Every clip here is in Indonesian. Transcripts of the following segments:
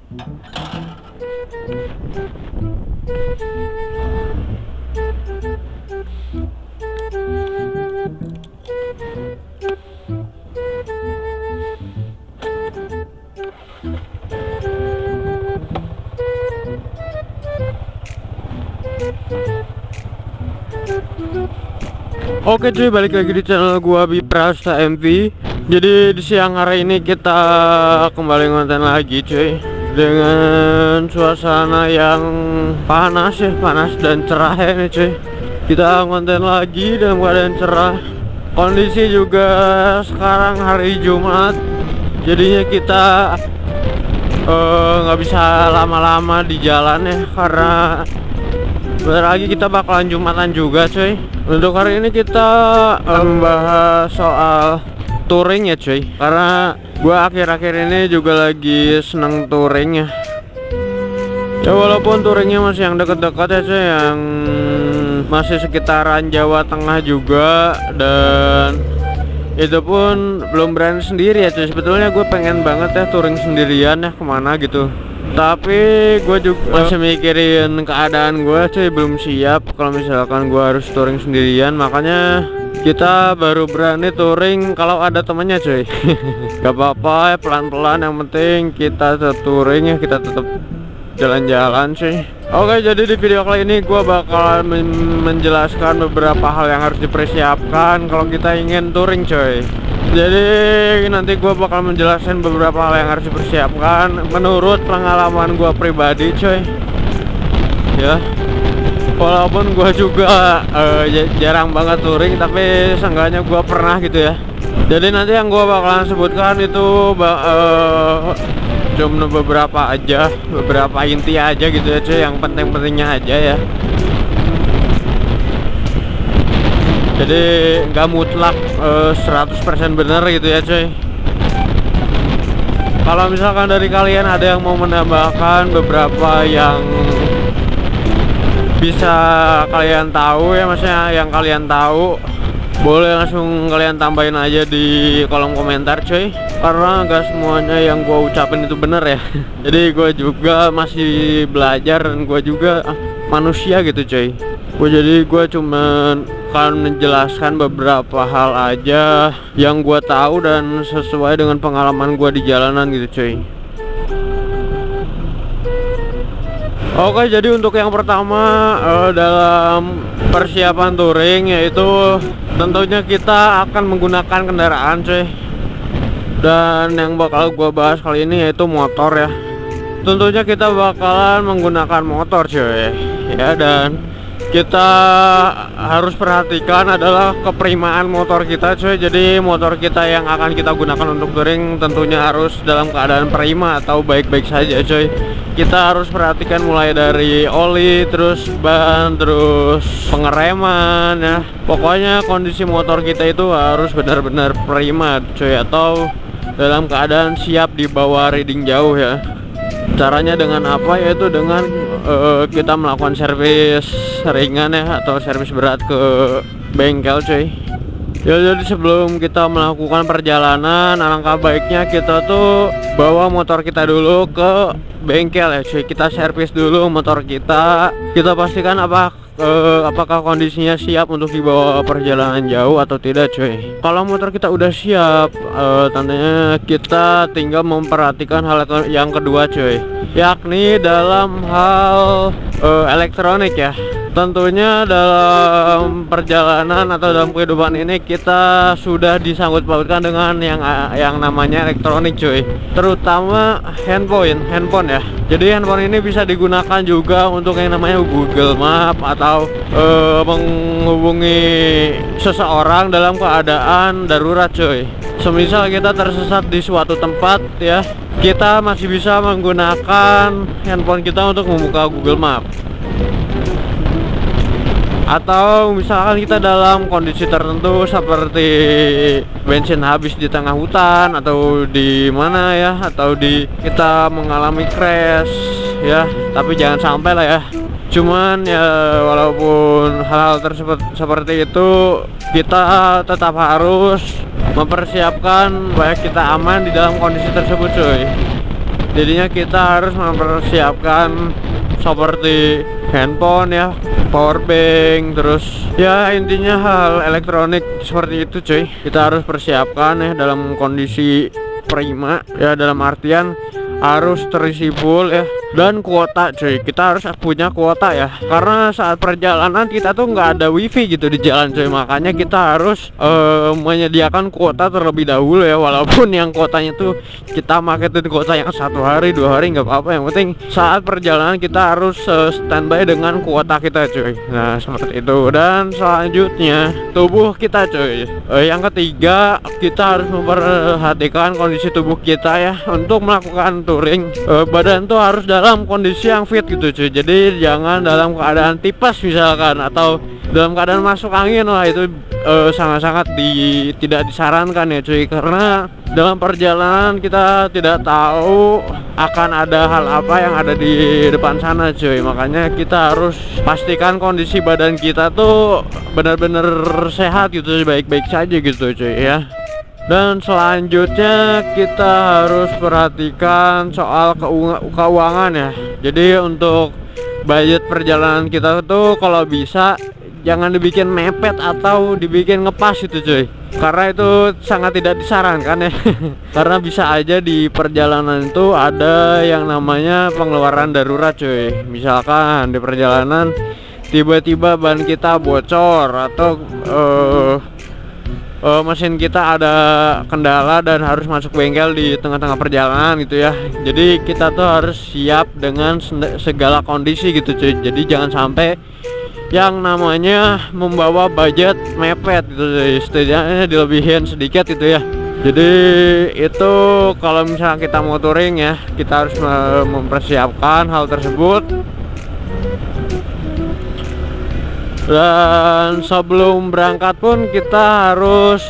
Oke cuy, balik lagi di channel gua Biprasta MV. Jadi di siang hari ini kita kembali ngonten lagi cuy, dengan suasana yang panas ya, panas dan cerah ya nih cuy. Kita ngonten lagi dalam keadaan cerah. Kondisi juga sekarang hari Jumat, jadinya kita nggak bisa lama-lama di jalan ya, karena bentar lagi kita bakalan Jumatan juga cuy. Untuk hari ini kita membahas soal touring ya cuy, karena gua akhir-akhir ini juga lagi seneng touring ya. Ya walaupun touringnya masih yang dekat-dekat ya cuy, yang masih sekitaran Jawa Tengah juga, dan itu pun belum berani sendiri ya cuy. Sebetulnya gue pengen banget ya touring sendirian ya kemana gitu, tapi gue juga masih mikirin keadaan gue cuy, belum siap kalau misalkan gue harus touring sendirian. Makanya kita baru berani touring kalau ada temennya cuy. Gak apa-apa ya, pelan-pelan, yang penting kita tetap touring ya, kita tetap jalan-jalan cuy. Oke, jadi di video kali ini gue bakal menjelaskan beberapa hal yang harus dipersiapkan kalau kita ingin touring cuy. Jadi nanti gue bakal menjelaskan beberapa hal yang harus dipersiapkan menurut pengalaman gue pribadi cuy ya. Walaupun gue juga jarang banget touring, tapi seenggaknya gue pernah gitu ya. Jadi nanti yang gue bakalan sebutkan itu cuma beberapa aja, beberapa inti aja gitu ya cuy, yang penting-pentingnya aja ya. Jadi nggak mutlak 100% bener gitu ya cuy. Kalau misalkan dari kalian ada yang mau menambahkan beberapa yang bisa kalian tahu ya, maksudnya yang kalian tahu, boleh langsung kalian tambahin aja di kolom komentar cuy, karena gak semuanya yang gue ucapin itu bener ya. Jadi gue juga masih belajar, dan gue juga manusia gitu cuy. Jadi gue cuman akan menjelaskan beberapa hal aja yang gue tahu dan sesuai dengan pengalaman gue di jalanan gitu cuy. Oke, jadi untuk yang pertama dalam persiapan touring, yaitu tentunya kita akan menggunakan kendaraan cuy. Dan yang bakal gue bahas kali ini yaitu motor ya. Tentunya kita bakalan menggunakan motor cuy ya, dan kita harus perhatikan adalah keprimaan motor kita cuy. Jadi motor kita yang akan kita gunakan untuk touring tentunya harus dalam keadaan prima atau baik-baik saja cuy. Kita harus perhatikan mulai dari oli, terus ban, terus pengereman ya. Pokoknya kondisi motor kita itu harus benar-benar prima cuy, atau dalam keadaan siap dibawa riding jauh ya. Caranya dengan apa? Yaitu dengan kita melakukan servis ringan ya, atau servis berat ke bengkel cuy ya. Jadi sebelum kita melakukan perjalanan, alangkah baiknya kita tuh bawa motor kita dulu ke bengkel ya cuy. Kita servis dulu motor kita, kita pastikan apakah kondisinya siap untuk dibawa perjalanan jauh atau tidak cuy. Kalau motor kita udah siap, tandanya kita tinggal memperhatikan hal yang kedua cuy, yakni dalam hal elektronik ya. Tentunya dalam perjalanan atau dalam kehidupan ini kita sudah disangkut pautkan dengan yang namanya elektronik cuy, terutama handphone ya. Jadi handphone ini bisa digunakan juga untuk yang namanya Google Map, atau menghubungi seseorang dalam keadaan darurat cuy. Semisal kita tersesat di suatu tempat ya, kita masih bisa menggunakan handphone kita untuk membuka Google Map. Atau misalkan kita dalam kondisi tertentu seperti bensin habis di tengah hutan, atau di mana ya, atau kita mengalami crash ya, tapi jangan sampai lah ya. Cuman ya walaupun hal tersebut seperti itu, kita tetap harus mempersiapkan supaya kita aman di dalam kondisi tersebut cuy. Jadinya kita harus mempersiapkan seperti handphone ya, power bank, terus ya intinya hal elektronik seperti itu cuy. Kita harus persiapkan ya dalam kondisi prima ya, dalam artian harus terisi full ya, dan kuota cuy. Kita harus punya kuota ya, karena saat perjalanan kita tuh nggak ada wifi gitu di jalan cuy. Makanya kita harus menyediakan kuota terlebih dahulu ya, walaupun yang kuotanya tuh kita maketin kuota yang 1 hari 2 hari nggak apa-apa. Yang penting saat perjalanan kita harus standby dengan kuota kita cuy. Nah seperti itu. Dan selanjutnya tubuh kita cuy. Yang ketiga, kita harus memperhatikan kondisi tubuh kita ya untuk melakukan touring. Badan tuh harus dalam kondisi yang fit gitu cuy. Jadi jangan dalam keadaan tipes misalkan, atau dalam keadaan masuk angin. Wah itu sangat-sangat tidak disarankan ya cuy, karena dalam perjalanan kita tidak tahu akan ada hal apa yang ada di depan sana cuy. Makanya kita harus pastikan kondisi badan kita tuh benar-benar sehat gitu, baik-baik saja gitu cuy ya. Dan selanjutnya kita harus perhatikan soal keuangan ya. Jadi untuk budget perjalanan kita tuh kalau bisa jangan dibikin mepet atau dibikin ngepas itu cuy, karena itu sangat tidak disarankan ya. Karena bisa aja di perjalanan itu ada yang namanya pengeluaran darurat cuy. Misalkan di perjalanan tiba-tiba ban kita bocor, atau mesin kita ada kendala dan harus masuk bengkel di tengah-tengah perjalanan gitu ya. Jadi kita tuh harus siap dengan segala kondisi gitu cuy. Jadi jangan sampai yang namanya membawa budget mepet gitu cuy. Setidaknya dilebihin sedikit gitu ya. Jadi itu kalau misalnya kita mau touring ya, kita harus mempersiapkan hal tersebut. Dan sebelum berangkat pun kita harus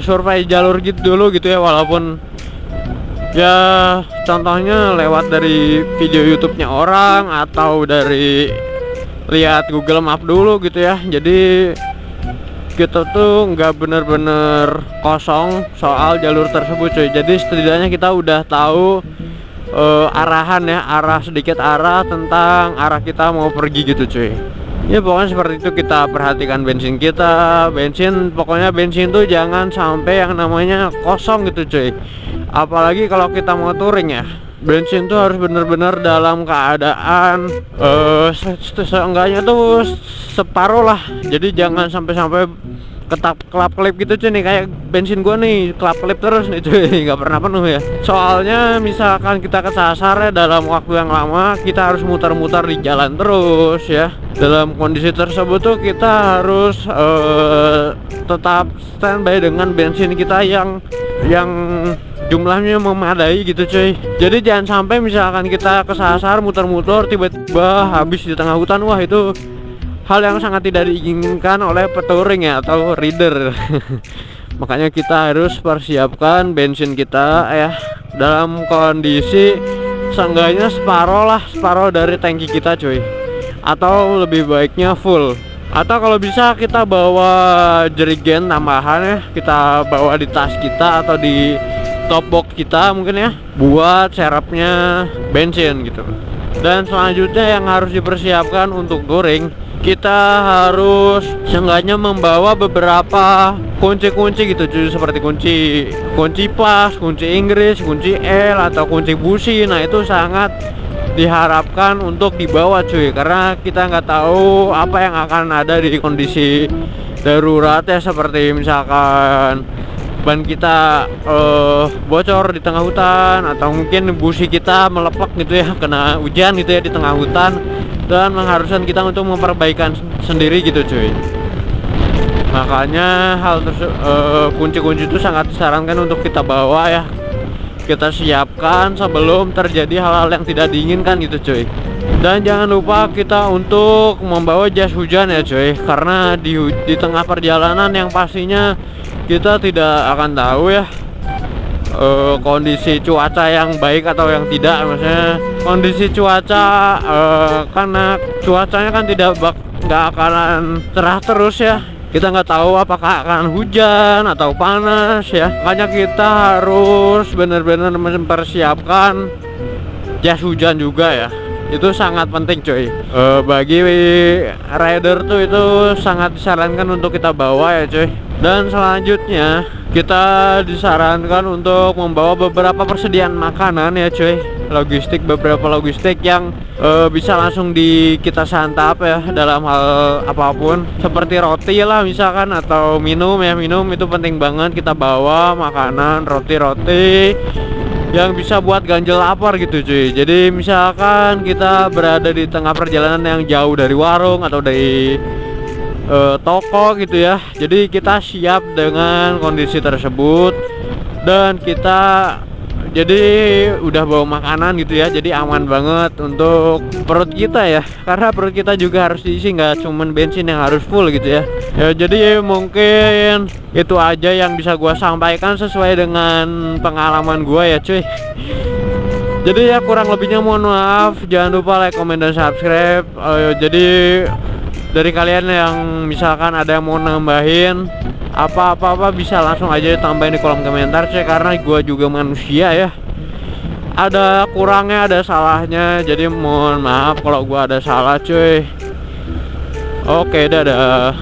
survei jalur gitu dulu gitu ya, walaupun ya contohnya lewat dari video YouTube-nya orang atau dari lihat Google Map dulu gitu ya. Jadi kita tuh nggak bener-bener kosong soal jalur tersebut cuy. Jadi setidaknya kita udah tahu arahan ya, sedikit arah tentang arah kita mau pergi gitu cuy. Ya pokoknya seperti itu. Kita perhatikan bensin kita, pokoknya bensin tuh jangan sampai yang namanya kosong gitu cuy. Apalagi kalau kita mau touring ya, bensin tuh harus bener-bener dalam keadaan seenggaknya tuh separuh lah. Jadi jangan sampai kelap-kelip gitu cuy nih, kayak bensin gua nih kelap-kelip terus nih cuy, nggak pernah penuh ya. Soalnya misalkan kita kesasar ya dalam waktu yang lama, kita harus muter-muter di jalan terus ya. Dalam kondisi tersebut tuh kita harus tetap standby dengan bensin kita yang jumlahnya memadai gitu cuy. Jadi jangan sampai misalkan kita kesasar muter-muter tiba-tiba habis di tengah hutan. Wah itu hal yang sangat tidak diinginkan oleh petouring ya, atau rider. Makanya kita harus persiapkan bensin kita ya dalam kondisi seenggaknya separuh dari tangki kita cuy, atau lebih baiknya full. Atau kalau bisa kita bawa jerigen tambahan ya, kita bawa di tas kita atau di top box kita mungkin ya, buat serapnya bensin gitu. Dan selanjutnya yang harus dipersiapkan untuk touring, kita harus seenggaknya membawa beberapa kunci-kunci gitu cuy, seperti kunci pas, kunci Inggris, kunci L, atau kunci busi. Nah itu sangat diharapkan untuk dibawa cuy, karena kita nggak tahu apa yang akan ada di kondisi darurat ya, seperti misalkan ban kita bocor di tengah hutan, atau mungkin busi kita melepak gitu ya, kena hujan gitu ya di tengah hutan, dan mengharuskan kita untuk memperbaikan sendiri gitu cuy. Makanya kunci-kunci itu sangat disarankan untuk kita bawa ya, kita siapkan sebelum terjadi hal-hal yang tidak diinginkan gitu cuy. Dan jangan lupa kita untuk membawa jas hujan ya cuy, karena di tengah perjalanan yang pastinya kita tidak akan tahu ya kondisi cuaca yang baik atau yang tidak. Maksudnya kondisi cuaca karena cuacanya kan nggak akan cerah terus ya. kita nggak tahu apakah akan hujan atau panas ya. Makanya kita harus benar-benar mempersiapkan jas hujan juga ya. Itu sangat penting cuy. Bagi rider tuh itu sangat disarankan untuk kita bawa ya cuy. Dan selanjutnya kita disarankan untuk membawa beberapa persediaan makanan ya cuy. Beberapa logistik yang bisa langsung kita santap ya dalam hal apapun, seperti roti lah misalkan, atau minum ya. Minum itu penting banget kita bawa, makanan, roti-roti yang bisa buat ganjel lapar gitu cuy. Jadi misalkan kita berada di tengah perjalanan yang jauh dari warung atau dari toko gitu ya, jadi kita siap dengan kondisi tersebut dan kita jadi udah bawa makanan gitu ya. Jadi aman banget untuk perut kita ya, karena perut kita juga harus diisi, nggak cuman bensin yang harus full gitu ya. Ya jadi mungkin itu aja yang bisa gua sampaikan sesuai dengan pengalaman gua ya cuy. Jadi ya kurang lebihnya mohon maaf. Jangan lupa like, comment, dan subscribe. Jadi dari kalian yang misalkan ada yang mau nambahin apa-apa bisa langsung aja tambahin di kolom komentar cuy, karena gue juga manusia ya, ada kurangnya ada salahnya. Jadi mohon maaf kalau gue ada salah cuy. Oke, dadah.